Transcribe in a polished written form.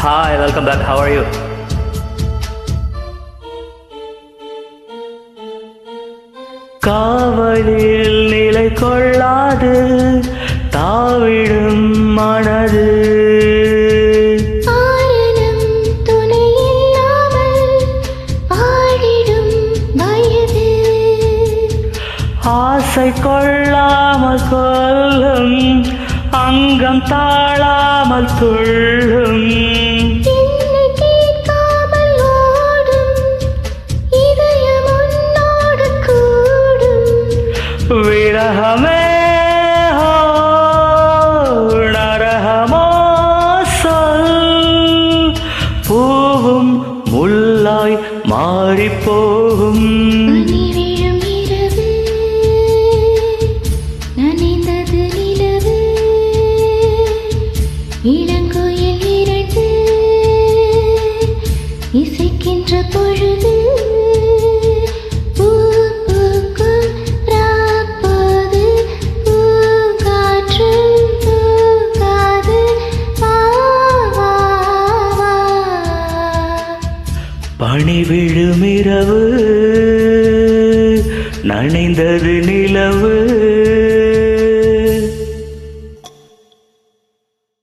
Hi, welcome back. How are you? காவலில் நிலை கொள்ளாது தாவிடும் மனது ஆரணம் துணையில்லாமல் வாழிடும் வயது ஆசை கொள்ளாமல் கொல்லும் அங்கம் தாழாமல் துள்ளும் என்னை கேட்காமல் ஓடும் இதயம் உன்னோடு கூடும் விரகமே நரகமோ சொல் பூவும் முல்லாய் மாறிப்போகும் பனி விழும் இரவு நனைந்தது நிலவு இளங்குயில் இரண்டு இசைக்கின்ற பொழுது பூ பூக்கும் ராப்போது பூங்காற்றும் பூக்காது வா வா வா பனி விழும் இரவு நனைந்தது